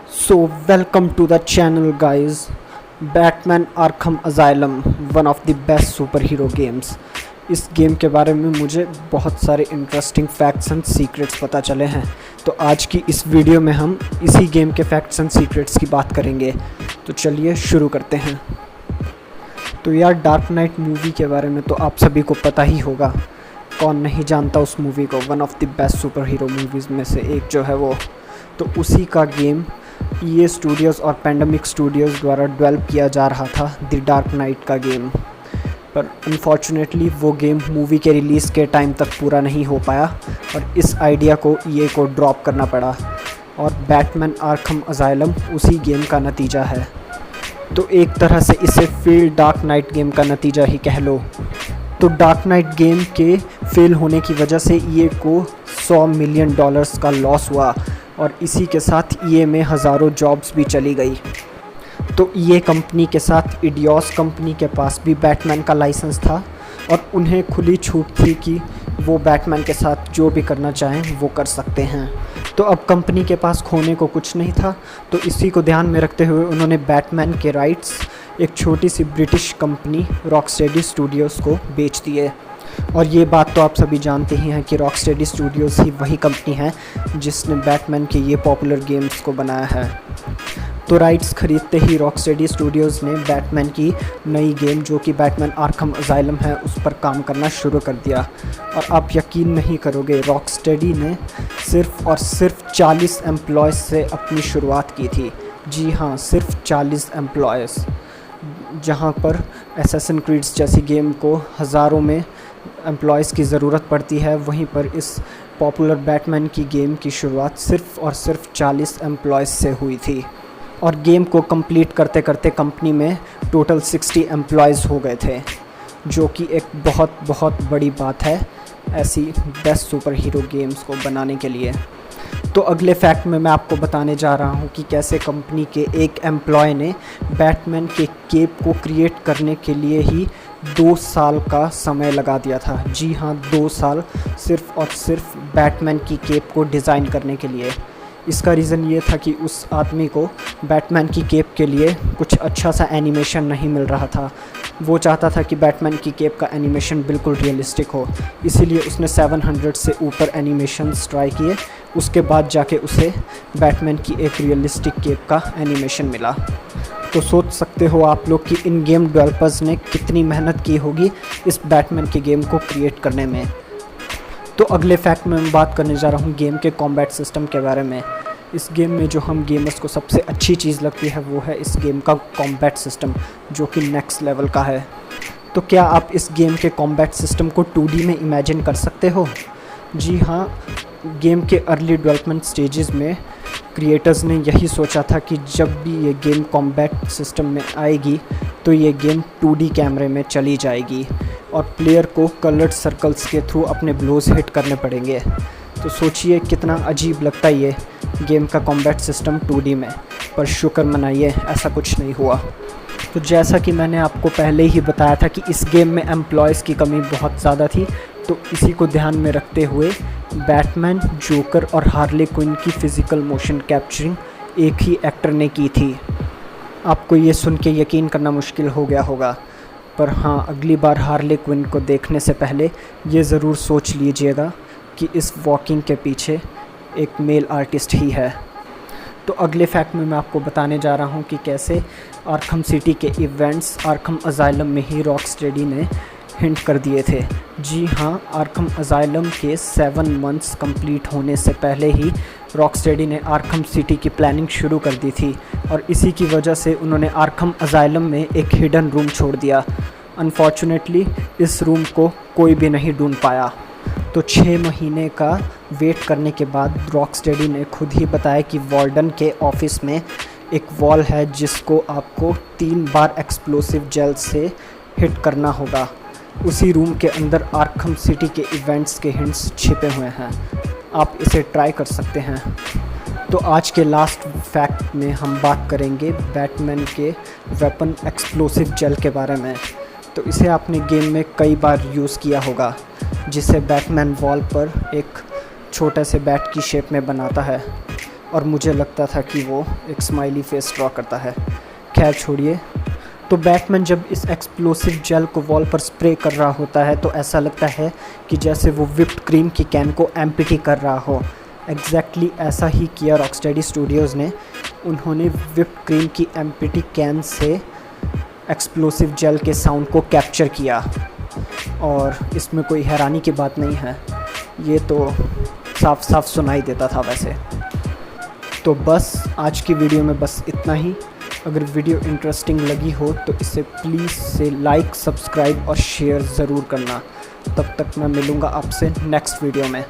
So, welcome to the channel, guys. Batman Arkham Asylum, one of the best superhero games. इस game के बारे में मुझे बहुत सारे इंटरेस्टिंग फैक्ट्स एंड सीक्रेट्स पता चले हैं, तो आज की इस वीडियो में हम इसी गेम के फैक्ट्स एंड सीक्रेट्स की बात करेंगे। तो चलिए शुरू करते हैं। तो यार, डार्क नाइट मूवी के बारे में तो आप सभी को पता ही होगा, कौन नहीं जानता उस मूवी को। One of the best super hero movies में से एक जो है वो, तो उसी का गेम EA स्टूडियोज़ और पैंडेमिक स्टूडियोज़ द्वारा डेवलप किया जा रहा था, द डार्क नाइट का गेम। पर अनफॉर्चुनेटली वो गेम मूवी के रिलीज़ के टाइम तक पूरा नहीं हो पाया और इस आइडिया को EA को ड्रॉप करना पड़ा, और बैटमैन आर्खम असाइलम उसी गेम का नतीजा है। तो एक तरह से इसे फेल डार्क नाइट गेम का नतीजा ही कह लो। तो डार्क नाइट गेम के फेल होने की वजह से EA को $100 मिलियन का लॉस हुआ, और इसी के साथ EA में हज़ारों जॉब्स भी चली गई। तो EA कंपनी के साथ इडियोस कंपनी के पास भी बैटमैन का लाइसेंस था, और उन्हें खुली छूट थी कि वो बैटमैन के साथ जो भी करना चाहें वो कर सकते हैं। तो अब कंपनी के पास खोने को कुछ नहीं था, तो इसी को ध्यान में रखते हुए उन्होंने बैटमैन के राइट्स एक छोटी सी ब्रिटिश कंपनी रॉकस्टेडी स्टूडियोज़ को बेच दिए। और ये बात तो आप सभी जानते ही हैं कि रॉकस्टेडी स्टूडियोज़ ही वही कंपनी है जिसने बैटमैन के ये पॉपुलर गेम्स को बनाया है। तो राइट्स खरीदते ही रॉकस्टेडी स्टूडियोज़ ने बैटमैन की नई गेम, जो कि बैटमैन आर्खम असाइलम है, उस पर काम करना शुरू कर दिया। और आप यकीन नहीं करोगे, रॉकस्टेडी ने सिर्फ़ और सिर्फ 40 एम्प्लॉयज़ से अपनी शुरुआत की थी। जी हाँ, सिर्फ 40 एम्प्लॉयज़। जहाँ पर एसेसिन क्रीड्स जैसी गेम को हज़ारों में एम्प्लॉयज़ की ज़रूरत पड़ती है, वहीं पर इस पॉपुलर बैटमैन की गेम की शुरुआत सिर्फ़ और सिर्फ 40 एम्प्लॉयज़ से हुई थी। और गेम को कंप्लीट करते करते कंपनी में टोटल 60 एम्प्लॉयज़ हो गए थे, जो कि एक बहुत बहुत बड़ी बात है ऐसी बेस्ट सुपर हीरो गेम्स को बनाने के लिए। तो अगले फैक्ट में मैं आपको बताने जा रहा हूँ कि कैसे कंपनी के एक एम्प्लॉय ने बैटमैन के केप को क्रिएट करने के लिए ही 2 साल का समय लगा दिया था। जी हाँ, 2 साल सिर्फ़ और सिर्फ बैटमैन की केप को डिज़ाइन करने के लिए। इसका रीज़न ये था कि उस आदमी को बैटमैन की केप के लिए कुछ अच्छा सा एनिमेशन नहीं मिल रहा था। वो चाहता था कि बैटमैन की केप का एनिमेशन बिल्कुल रियलिस्टिक हो, इसीलिए उसने 700 से ऊपर एनिमेशंस ट्राई किए। उसके बाद जाके उसे बैटमैन की एक रियलिस्टिक केप का एनिमेशन मिला। तो सोच सकते हो आप लोग कि इन गेम डेवलपर्स ने कितनी मेहनत की होगी इस बैटमैन के गेम को क्रिएट करने में। तो अगले फैक्ट में मैं बात करने जा रहा हूँ गेम के कॉम्बैट सिस्टम के बारे में। इस गेम में जो हम गेमर्स को सबसे अच्छी चीज़ लगती है वो है इस गेम का कॉम्बैट सिस्टम, जो कि नेक्स्ट लेवल का है। तो क्या आप इस गेम के कॉम्बैट सिस्टम को 2D में इमेजिन कर सकते हो? जी हाँ, गेम के अर्ली डेवलपमेंट स्टेजेस में क्रिएटर्स ने यही सोचा था कि जब भी ये गेम कॉम्बैट सिस्टम में आएगी तो ये गेम 2D कैमरे में चली जाएगी और प्लेयर को कलर्ड सर्कल्स के थ्रू अपने ब्लोज हिट करने पड़ेंगे। तो सोचिए कितना अजीब लगता है ये गेम का कॉम्बैट सिस्टम 2D में। पर शुक्र मनाइए, ऐसा कुछ नहीं हुआ। तो जैसा कि मैंने आपको पहले ही बताया था कि इस गेम में एम्प्लॉयज़ की कमी बहुत ज़्यादा थी, तो इसी को ध्यान में रखते हुए बैटमैन, जोकर और हार्ले क्विन की फ़िज़िकल मोशन कैप्चरिंग एक ही एक्टर ने की थी। आपको ये सुन के यकीन करना मुश्किल हो गया होगा, पर हाँ, अगली बार हार्ले क्विन को देखने से पहले ये ज़रूर सोच लीजिएगा कि इस वॉकिंग के पीछे एक मेल आर्टिस्ट ही है। तो अगले फैक्ट में मैं आपको बताने जा रहा हूँ कि कैसे आर्खम सिटी के इवेंट्स आर्खम असाइलम में ही रॉकस्टेडी ने हिंट कर दिए थे। जी हाँ, आर्खम असाइलम के 7 मंथ्स कंप्लीट होने से पहले ही रॉकस्टेडी ने आर्खम सिटी की प्लानिंग शुरू कर दी थी, और इसी की वजह से उन्होंने आर्खम असाइलम में एक हिडन रूम छोड़ दिया। अनफॉर्चुनेटली इस रूम को कोई भी नहीं ढूंढ पाया। तो 6 महीने का वेट करने के बाद रॉकस्टेडी ने खुद ही बताया कि वार्डन के ऑफिस में एक वॉल है जिसको आपको 3 बार एक्सप्लोसिव जेल से हिट करना होगा। उसी रूम के अंदर आर्खम सिटी के इवेंट्स के हिंट्स छिपे हुए हैं, आप इसे ट्राई कर सकते हैं। तो आज के लास्ट फैक्ट में हम बात करेंगे बैटमैन के वेपन एक्सप्लोसिव जेल के बारे में। तो इसे आपने गेम में कई बार यूज़ किया होगा, जिसे बैटमैन वॉल पर एक छोटे से बैट की शेप में बनाता है। और मुझे लगता था कि वो एक स्माइली फेस ड्रॉ करता है। खैर छोड़िए। तो बैटमैन जब इस एक्सप्लोसिव जेल को वॉल पर स्प्रे कर रहा होता है तो ऐसा लगता है कि जैसे वो व्हिप्ड क्रीम की कैन को एम्प्टी कर रहा हो। एग्जैक्टली ऐसा ही किया रॉकस्टेडी स्टूडियोज़ ने। उन्होंने व्हिप्ड क्रीम की एम्प्टी कैन से एक्सप्लोसिव जेल के साउंड को कैप्चर किया, और इसमें कोई हैरानी की बात नहीं है, ये तो साफ साफ सुनाई देता था वैसे। तो बस आज की वीडियो में बस इतना ही। अगर वीडियो इंटरेस्टिंग लगी हो तो इसे प्लीज़ से लाइक, सब्सक्राइब और शेयर ज़रूर करना। तब तक मैं मिलूँगा आपसे नेक्स्ट वीडियो में।